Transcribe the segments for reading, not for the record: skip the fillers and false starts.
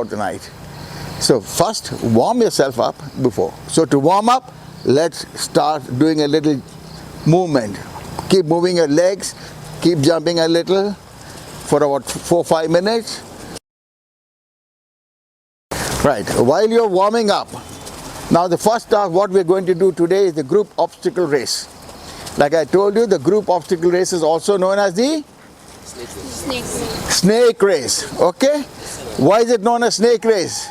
throughout the night. So first warm yourself up before. So to warm up, let's start doing a little movement. Keep moving your legs, keep jumping a little for about 4-5 minutes. Right, while you're warming up, now the first task what we're going to do today is the group obstacle race. Like I told you, the group obstacle race is also known as the snake race. Okay? Why is it known as snake race?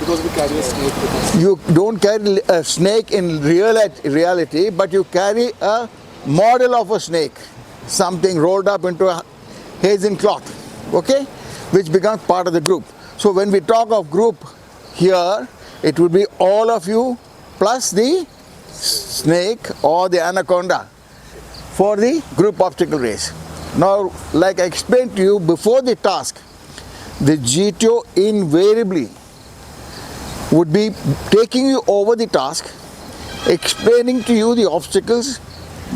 Because we carry a snake with us. You don't carry a snake in reality, but you carry a model of a snake, something rolled up into a hazen cloth, okay, which becomes part of the group. So when we talk of group here, it would be all of you plus the snake or the anaconda for the group obstacle race. Now, like I explained to you before the task, the GTO invariably would be taking you over the task, explaining to you the obstacles,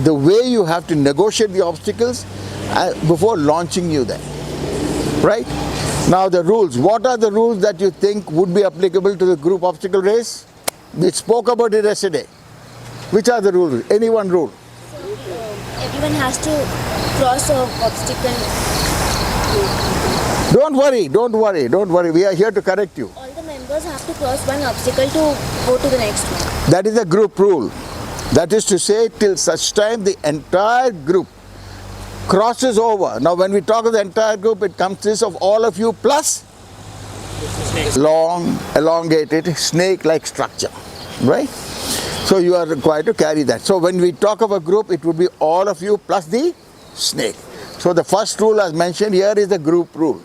the way you have to negotiate the obstacles before launching you there, right? Now the rules, what are the rules that you think would be applicable to the group obstacle race? We spoke about it yesterday. Which are the rules? Any one rule? Everyone has to cross an obstacle. Don't worry. We are here to correct you. All the members have to cross one obstacle to go to the next one. That is a group rule. That is to say, till such time the entire group crosses over. Now when we talk of the entire group, it consists of all of you plus long, elongated, snake-like structure, right? So you are required to carry that. So when we talk of a group, it would be all of you plus the snake. So the first rule as mentioned here is the group rule.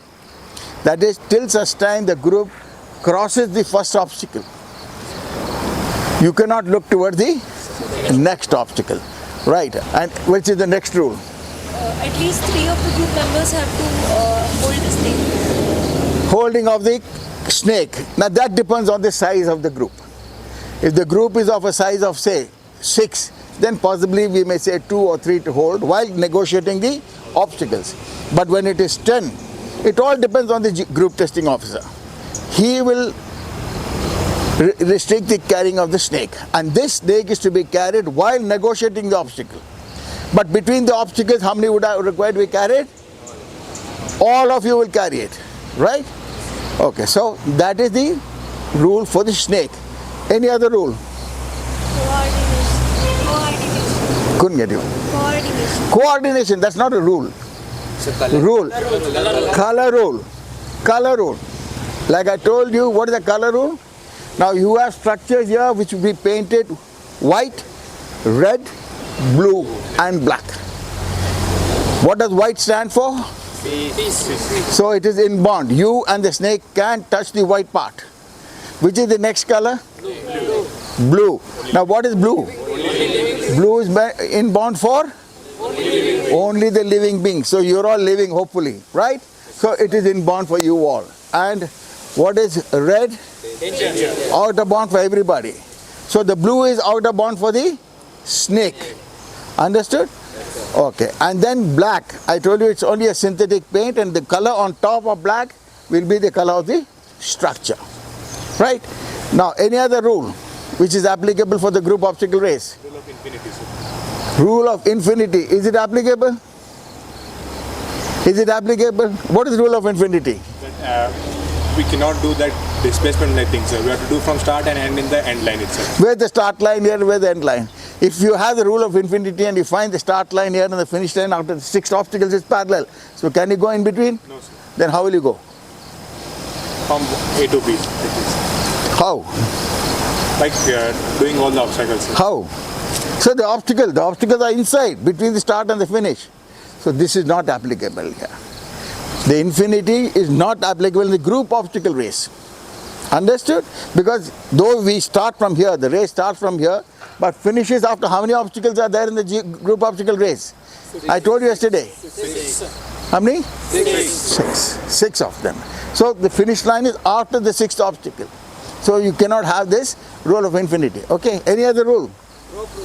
That is, till such time the group crosses the first obstacle, you cannot look towards the next obstacle, right? And which is the next rule? At least 3 of the group members have to hold the snake. Holding of the snake. Now that depends on the size of the group. If the group is of a size of say 6, then possibly we may say 2 or 3 to hold while negotiating the obstacles. But when it is 10, it all depends on the group testing officer. He will restrict the carrying of the snake, and this snake is to be carried while negotiating the obstacle. But between the obstacles, how many would I require to be carried? All of you will carry it, right? Okay, so that is the rule for the snake. Any other rule? Coordination. Couldn't get you. Coordination. Coordination, that's not a rule. Rule. Color rule. Color rule. Like I told you, what is the color rule? Now you have structures here which will be painted white, red, blue and black. What does white stand for? Peace. So it is in bond. You and the snake can't touch the white part. Which is the next color? Blue. Now what is blue? Blue is in bond for? Only the living beings. So you're all living hopefully, right? So it is in bond for you all. And what is red? Outer bond for everybody. So the blue is outer bond for the snake. Understood? Okay. And then black. I told you it's only a synthetic paint, and the color on top of black will be the color of the structure. Right? Now any other rule which is applicable for the group obstacle race? Rule of infinity, sir. Rule of infinity. Is it applicable? Is it applicable? What is rule of infinity? We cannot do that displacement thing, sir. We have to do from start and end in the end line itself. Where's the start line here, where's the end line? If you have the rule of infinity and you find the start line here and the finish line after the 6 obstacles is parallel, so can you go in between? No, sir. Then how will you go? From A to B. How? Like doing all the obstacles, sir. How? So the obstacles are inside, between the start and the finish. So this is not applicable here. The infinity is not applicable in the group obstacle race. Understood? Because though we start from here, the race starts from here, but finishes after how many obstacles are there in the group obstacle race? I told you yesterday. 6. How many? 6. 6 of them. So the finish line is after the 6th obstacle. So you cannot have this rule of infinity. Okay, any other rule? Rope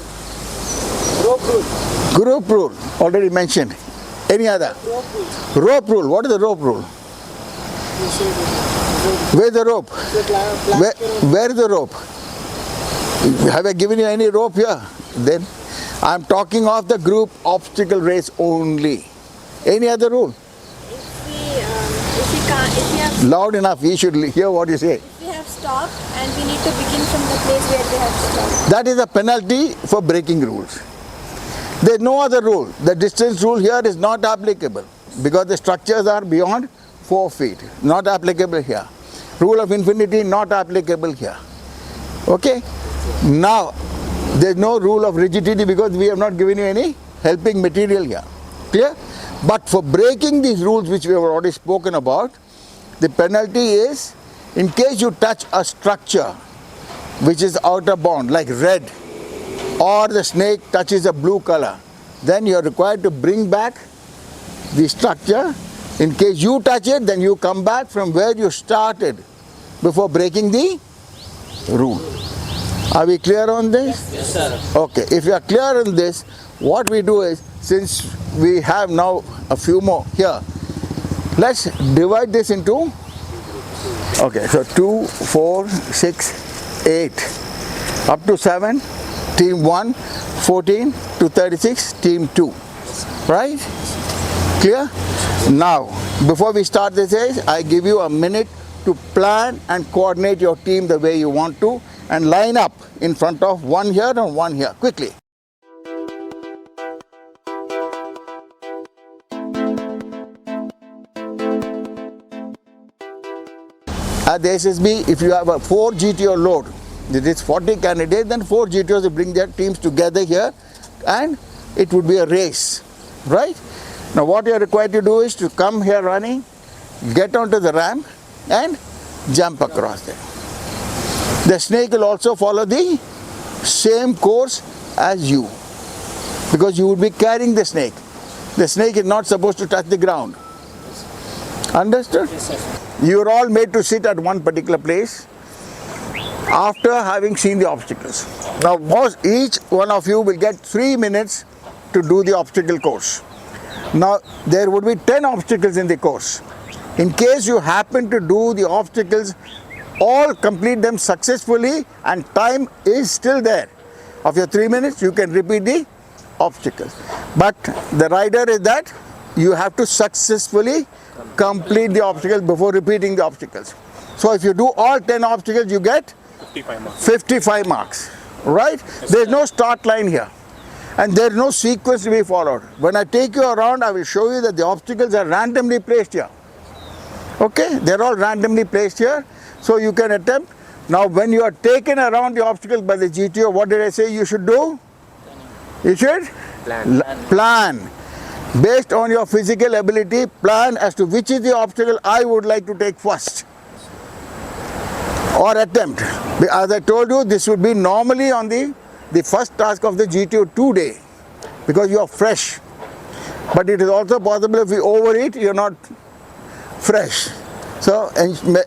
rule. Group rule, already mentioned. Any other? Rope rule. Rope rule. What is the rope rule? Where's the rope? Where is the rope? Have I given you any rope here? Then I'm talking of the group obstacle race only. Any other rule? If we have Loud enough, we should hear what you say. if we have stopped and we need to begin from the place where we have stopped. That is a penalty for breaking rules. There is no other rule. The distance rule here is not applicable because the structures are beyond 4 feet. Not applicable here. Rule of infinity not applicable here. Okay? Now, there is no rule of rigidity because we have not given you any helping material here. Clear? But for breaking these rules which we have already spoken about, the penalty is in case you touch a structure which is outer bound like red, or the snake touches a blue color, then you are required to bring back the structure. In case you touch it, then you come back from where you started before breaking the rule. Are we clear on this? Yes, sir. Okay, if you are clear on this, what we do is, since we have now a few more here, let's divide this into, okay, so 2, 4, 6, 8, up to 7, team 1, 14 to 36, team 2, right? Clear? Now, before we start this race, I give you a minute to plan and coordinate your team the way you want to and line up in front of one here and one here, quickly. At the SSB, if you have a 4 GTO load, it is 40 candidates, then 4 GTOs will bring their teams together here and it would be a race, right? Now what you are required to do is to come here running, get onto the ramp and jump across there. The snake will also follow the same course as you because you would be carrying the snake. The snake is not supposed to touch the ground. Understood? Yes, sir. You are all made to sit at one particular place after having seen the obstacles. Now each one of you will get 3 minutes to do the obstacle course. Now there would be 10 obstacles in the course. In case you happen to do the obstacles, all complete them successfully and time is still there. Of your 3 minutes, you can repeat the obstacles. But the rider is that you have to successfully complete the obstacles before repeating the obstacles. So if you do all 10 obstacles, you get 55 marks. 55 marks, right? There is no start line here and there is no sequence to be followed. When I take you around, I will show you that the obstacles are randomly placed here. Okay, they are all randomly placed here, so you can attempt. Now when you are taken around the obstacles by the GTO, what did I say you should do? You should plan. Based on your physical ability, plan as to which is the obstacle I would like to take first or attempt. As I told you, this would be normally on the first task of the GTO 2 day because you are fresh. But it is also possible if you overeat, you are not fresh. So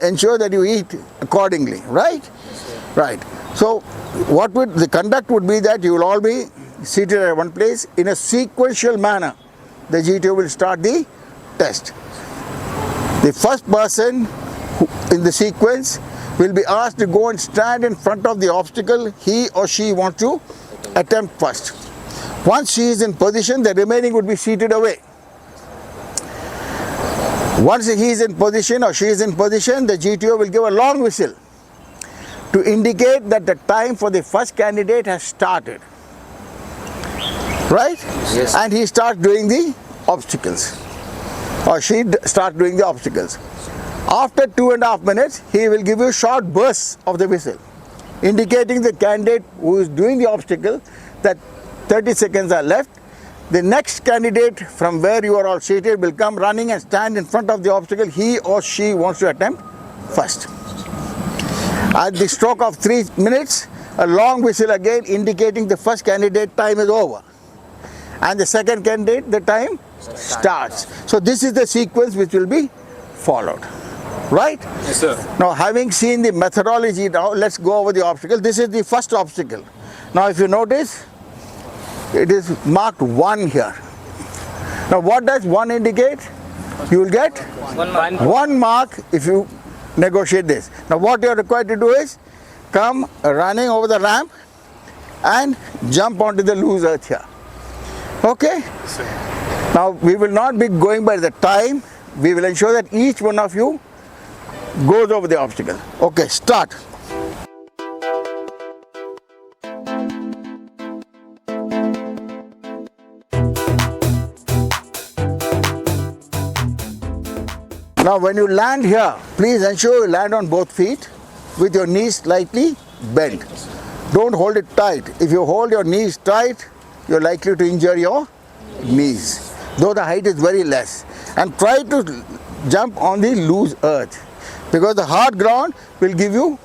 ensure that you eat accordingly, right? Right. So what would the conduct would be that you will all be seated at one place in a sequential manner. The GTO will start the test. The first person in the sequence will be asked to go and stand in front of the obstacle he or she wants to attempt first. Once she is in position, the remaining would be seated away. Once he is in position or she is in position, the GTO will give a long whistle to indicate that the time for the first candidate has started. Right? Yes. And he starts doing the obstacles or she starts doing the obstacles. After 2.5 minutes, he will give you short bursts of the whistle indicating the candidate who is doing the obstacle that 30 seconds are left. The next candidate from where you are all seated will come running and stand in front of the obstacle he or she wants to attempt first. At the stroke of 3 minutes, a long whistle again indicating the first candidate time is over. And the second candidate, the time starts. So this is the sequence which will be followed. Right? Yes, sir. Now having seen the methodology, now let's go over the obstacle. This is the first obstacle. Now if you notice, it is marked 1 here. Now what does 1 indicate? You will get 1 mark. 1 mark if you negotiate this. Now what you are required to do is come running over the ramp and jump onto the loose earth here. Okay? Now we will not be going by the time. We will ensure that each one of you goes over the obstacle. Okay, start. Now when you land here, please ensure you land on both feet with your knees slightly bent. Don't hold it tight. If you hold your knees tight, you're likely to injure your knees, though the height is very less. And try to jump on the loose earth, because the hard ground will give you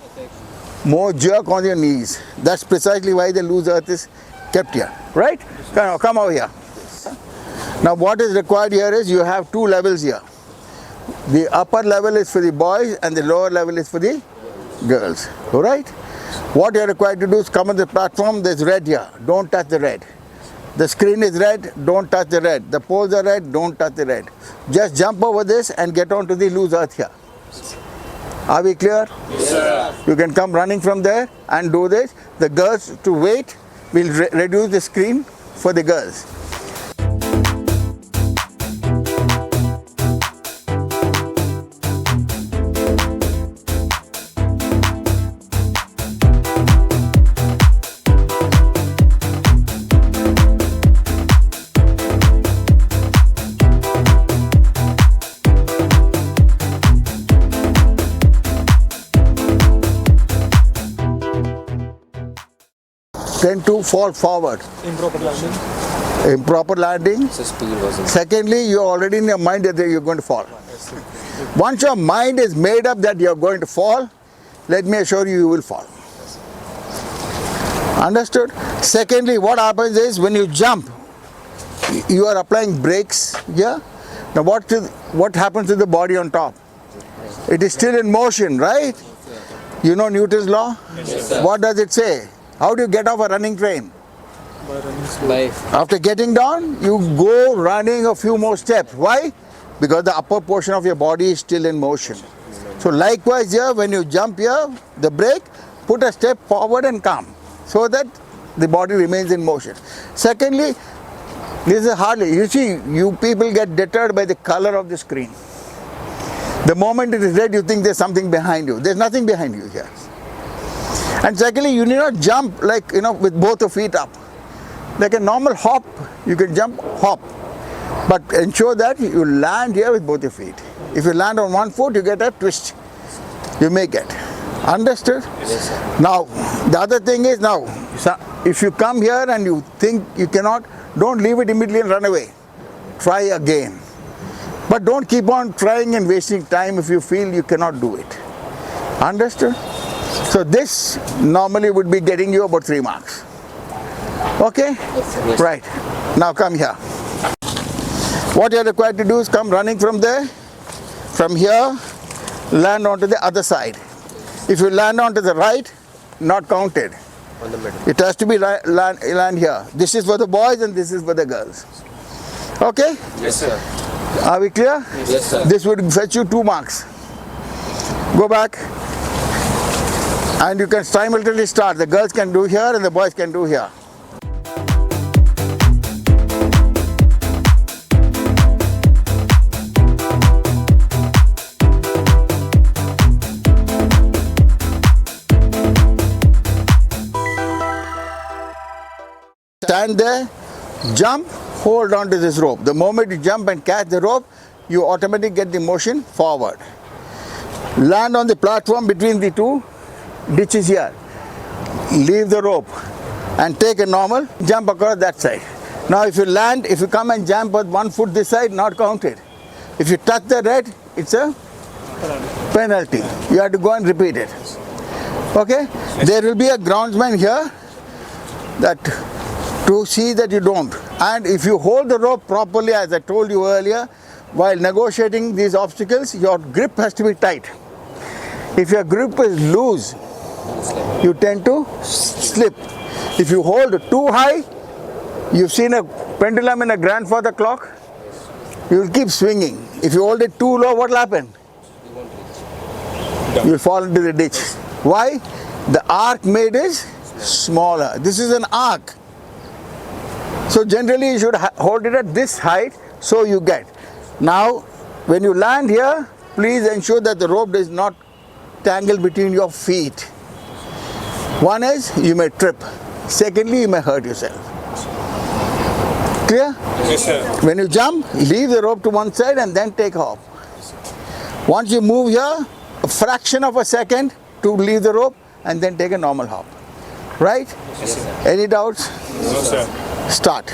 more jerk on your knees. That's precisely why the loose earth is kept here, right? Come over here. Now what is required here is you have two levels here. The upper level is for the boys and the lower level is for the girls, all right? What you're required to do is come on the platform. There's red here, don't touch the red. The screen is red, don't touch the red. The poles are red, don't touch the red. Just jump over this and get onto the loose earth here. Are we clear? Yes, sir. You can come running from there and do this. The girls to wait, will reduce the screen for the girls. Tend to fall forward. Improper landing. Improper landing. Secondly, you're already in your mind that you're going to fall. Once your mind is made up that you're going to fall, let me assure you, you will fall. Understood? Secondly, what happens is when you jump, you are applying brakes here. Now what happens to the body on top? It is still in motion, right? You know Newton's law? Yes, sir. What does it say? How do you get off a running train? By After getting down, you go running a few more steps. Why? Because the upper portion of your body is still in motion. So likewise here, when you jump here, the brake, put a step forward and come, so that the body remains in motion. Secondly, this is hardly, you see, you people get deterred by the color of the screen. The moment it is red, you think there's something behind you. There's nothing behind you here. And secondly, you need not jump like, with both your feet up. Like a normal hop, you can jump, hop. But ensure that you land here with both your feet. If you land on one foot, you get a twist. You make it. Understood? yes, sir. Now, the other thing is if you come here and you think you cannot, don't leave it immediately and run away. Try again. But don't keep on trying and wasting time if you feel you cannot do it. Understood? So this normally would be getting you about 3 marks. Okay? Yes, sir. Yes. Right. Now come here. What you are required to do is come running from there. From here, land onto the other side. If you land onto the right, not counted. On the middle. It has to be land here. This is for the boys and this is for the girls. Okay? Yes, sir. Are we clear? Yes, sir. This would fetch you 2 marks. Go back. And you can simultaneously start. The girls can do here and the boys can do here. Stand there, jump, hold on to this rope. The moment you jump and catch the rope, you automatically get the motion forward. Land on the platform between the two ditches here. Leave the rope and take a normal jump across that side. Now if you come and jump with 1 foot this side, not counted. If you touch the red, it's a penalty. You have to go and repeat it. Okay? There will be a groundsman here to see that you don't. And if you hold the rope properly, as I told you earlier, while negotiating these obstacles, your grip has to be tight. If your grip is loose, you tend to slip. If you hold too high, you've seen a pendulum in a grandfather clock, you will keep swinging. If you hold it too low, what will happen? Down. You'll fall into the ditch. Why? The arc made is smaller. This is an arc. So generally you should hold it at this height so you get. Now when you land here, please ensure that the rope does not tangle between your feet. One is you may trip. Secondly, you may hurt yourself. Clear? Yes, sir. When you jump, leave the rope to one side and then take off. Once you move here, a fraction of a second to leave the rope and then take a normal hop. Right? Yes, sir. Any doubts? No, sir. Start.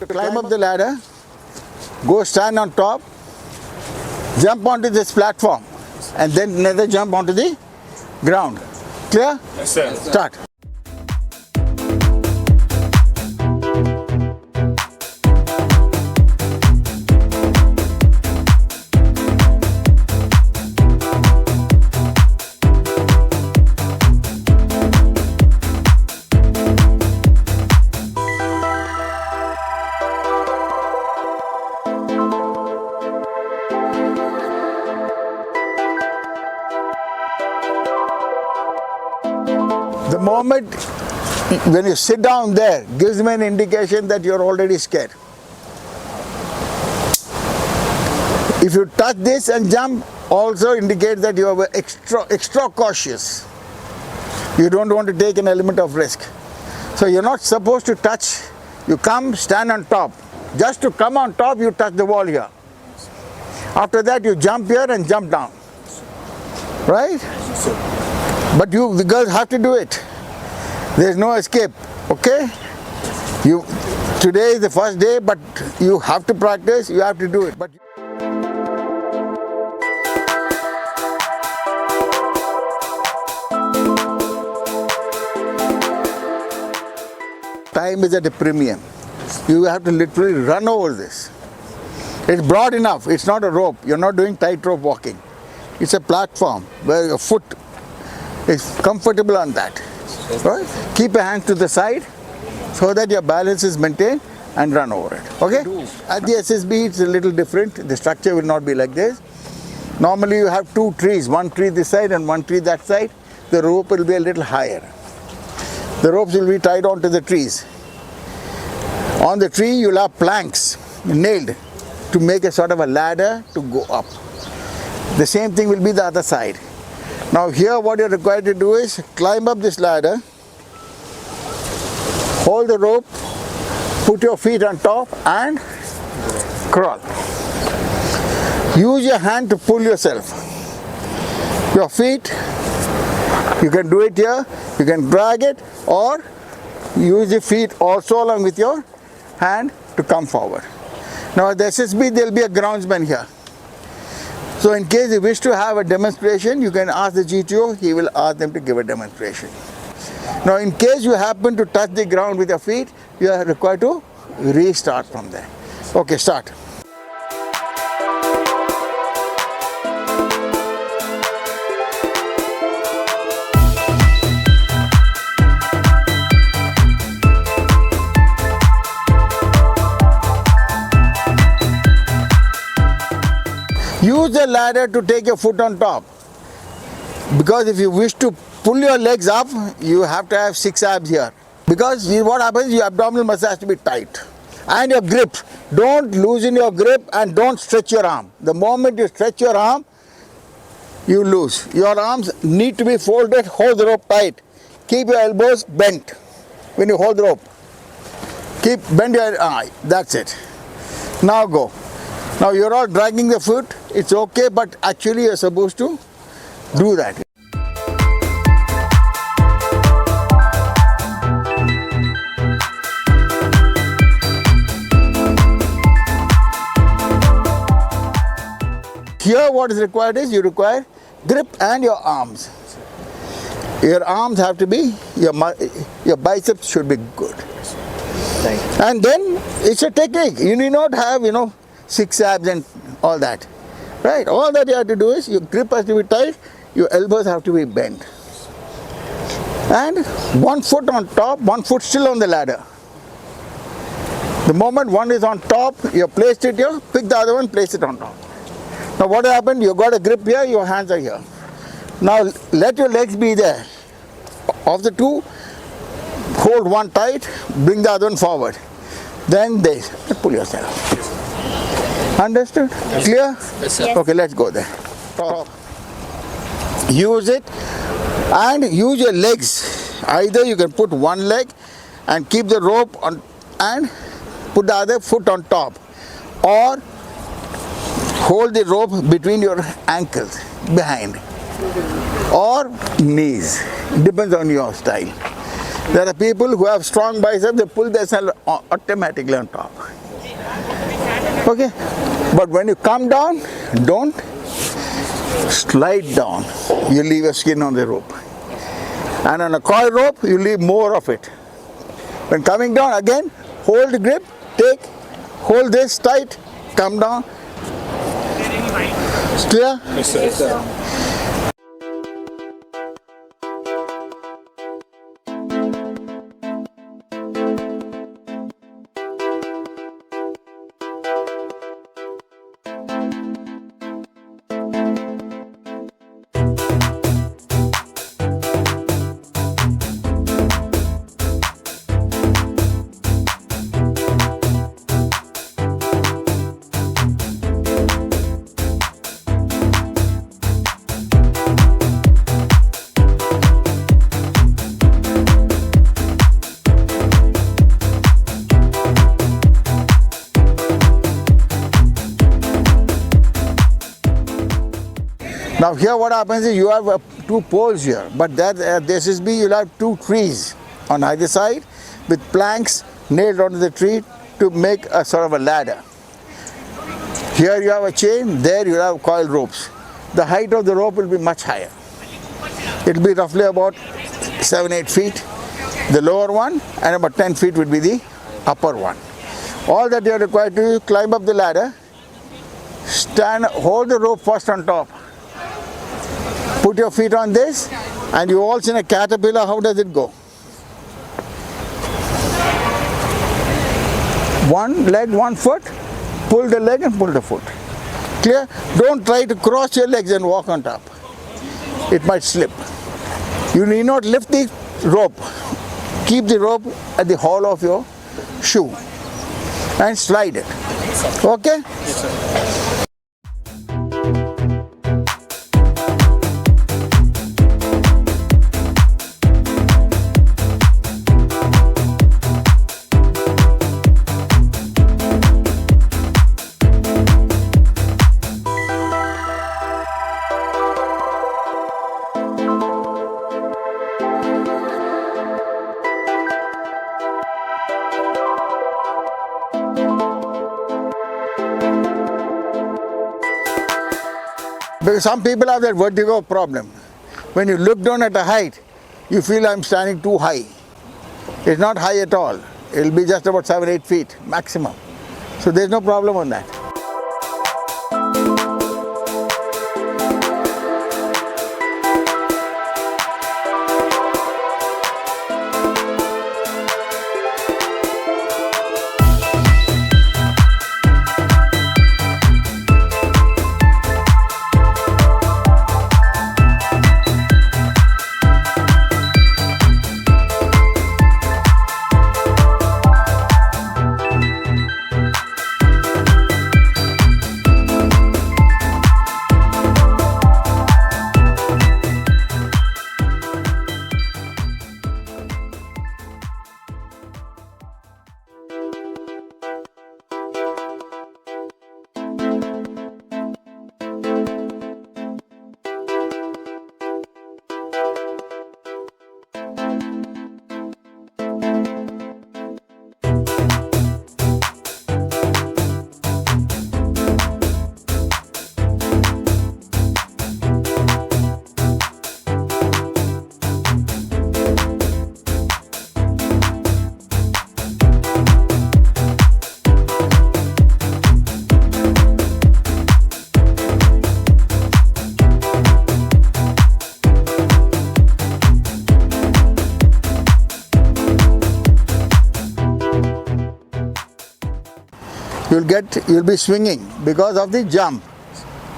Climb up the ladder, go stand on top, jump onto this platform, and then another jump onto the ground. Clear? Yes, sir. Start. The moment when you sit down there gives me an indication that you're already scared. If you touch this and jump, also indicates that you are extra cautious. You don't want to take an element of risk. So you're not supposed to touch. You come, stand on top. Just to come on top, you touch the wall here. After that, you jump here and jump down. Right? But the girls have to do it. There's no escape. Okay? Today is the first day, but you have to practice. You have to do it. But time is at a premium. You have to literally run over this. It's broad enough. It's not a rope. You're not doing tightrope walking. It's a platform where your foot is comfortable on that. Right? Keep your hands to the side so that your balance is maintained and run over it. Okay? At the SSB, it's a little different. The structure will not be like this. Normally, you have two trees, one tree this side and one tree that side. The rope will be a little higher. The ropes will be tied onto the trees. On the tree, you'll have planks nailed to make a sort of a ladder to go up. The same thing will be the other side. Now here what you're required to do is climb up this ladder, hold the rope, put your feet on top and crawl. Use your hand to pull yourself. Your feet, you can do it here, you can drag it or use your feet also along with your hand to come forward. Now at the SSB there will be a groundsman here. So in case you wish to have a demonstration, you can ask the GTO, he will ask them to give a demonstration. Now in case you happen to touch the ground with your feet, you are required to restart from there. Okay, start. Use the ladder to take your foot on top. Because if you wish to pull your legs up, you have to have 6 abs here. Because what happens, your abdominal muscle has to be tight. And your grip. Don't loosen your grip and don't stretch your arm. The moment you stretch your arm, you lose. Your arms need to be folded, hold the rope tight. Keep your elbows bent when you hold the rope. Bend your eye, that's it. Now go. Now you're all dragging the foot, it's okay, but actually you're supposed to do that. here what is required is you require grip and your arms. Your arms have to be, your biceps should be good. Thank you. And then it's a technique. You need not have, 6 abs and all that. Right? All that you have to do is your grip has to be tight, your elbows have to be bent. And 1 foot on top, 1 foot still on the ladder. The moment one is on top, you have placed it here, pick the other one, place it on top. Now what happened? You got a grip here, your hands are here. Now let your legs be there. Of the two, hold one tight, bring the other one forward. Then this, pull yourself. Understood? Clear? Yes, sir. Okay, let's go there. Use it and use your legs. Either you can put one leg and keep the rope on and put the other foot on top, or hold the rope between your ankles behind, or knees. Depends on your style. There are people who have strong biceps, they pull themselves automatically on top. Okay? But when you come down, don't slide down. You leave your skin on the rope. And on a coil rope, you leave more of it. When coming down, again, hold the grip, hold this tight, come down. Clear? Yes, sir. Yes, sir. Now here what happens is you have 2 poles here, but that at the SSB you'll have 2 trees on either side with planks nailed onto the tree to make a sort of a ladder. Here you have a chain, there you have coil ropes. The height of the rope will be much higher. It will be roughly about 7-8 feet, the lower one, and about 10 feet would be the upper one. All that you are required to do is climb up the ladder, hold the rope first on top. Put your feet on this, and you all seen a caterpillar, how does it go? One leg, 1 foot, pull the leg and pull the foot. Clear? Don't try to cross your legs and walk on top. It might slip. You need not lift the rope. Keep the rope at the hollow of your shoe and slide it. Okay? Yes, sir. Because some people have that vertigo problem. When you look down at a height, you feel I'm standing too high. It's not high at all. It'll be just about 7-8 feet maximum. So there's no problem on that. you'll be swinging because of the jump.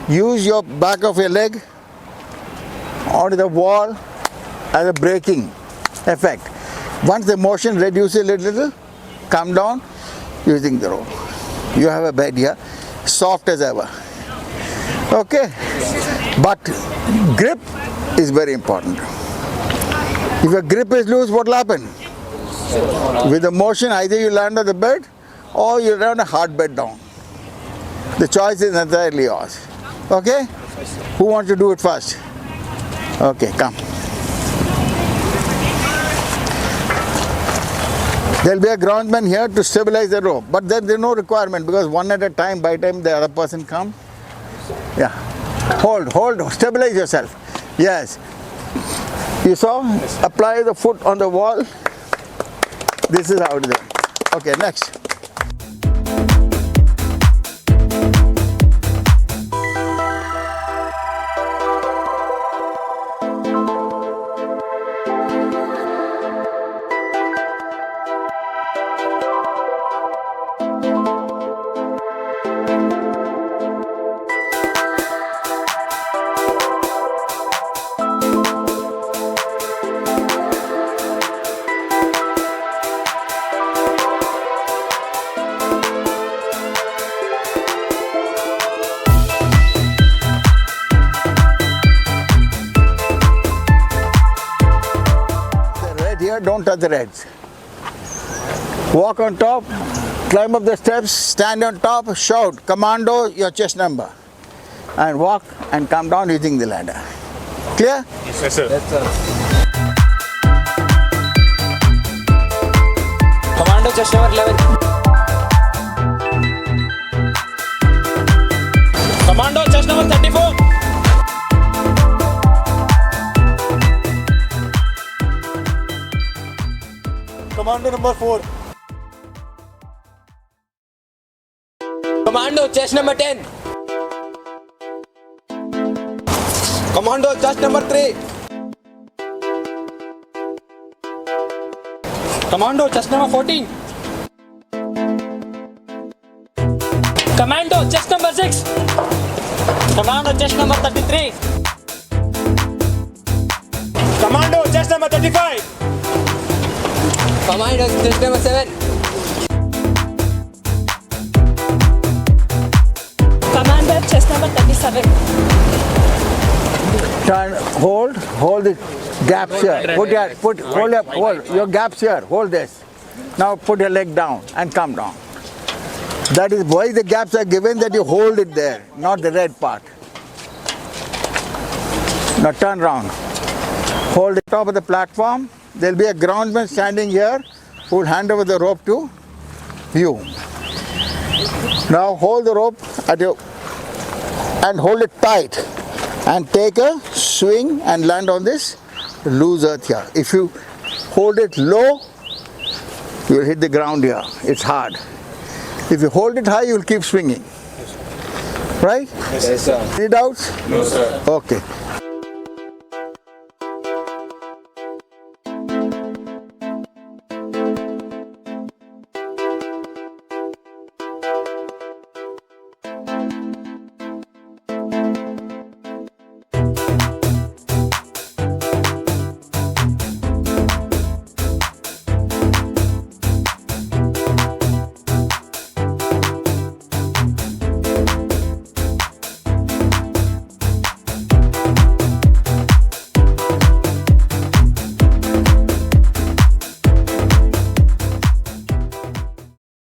Use your back of your leg onto the wall as a braking effect. Once the motion reduces a little, come down using the rope. You have a bed here, soft as ever. Okay? But grip is very important. If your grip is loose, what will happen? With the motion, either you land on the bed or you land a hard bed down. The choice is entirely yours. Okay? Who wants to do it first? Okay, come. There will be a groundman here to stabilize the rope, but then there is no requirement because one at a time, by the time the other person comes. Yeah. Hold, stabilize yourself. Yes. You saw? Apply the foot on the wall. This is how it is. Okay, next. Don't touch the reds. Walk on top, climb up the steps, stand on top, shout, commando, your chest number. And walk and come down using the ladder. Clear? Yes, sir. Yes, sir. Commando chest number 11. Commando chest number 34. Commando number 4. Commando chest number 10. Commando chest number 3. Commando chest number 14. Commando chest number 6. Commando chest number 33. Commando chest number 35. Commando chest number 7. Commander chest number 37. Turn, hold the gaps here. Hold your gaps here. Hold this. Now put your leg down and come down. That is why the gaps are given, that you hold it there, not the red part. Now turn round. Hold the top of the platform. There will be a groundman standing here who will hand over the rope to you. Now hold the rope and hold it tight and take a swing and land on this loose earth here. If you hold it low, you will hit the ground here. It's hard. If you hold it high, you will keep swinging. Right? Yes, sir. Any doubts? No, sir. Okay.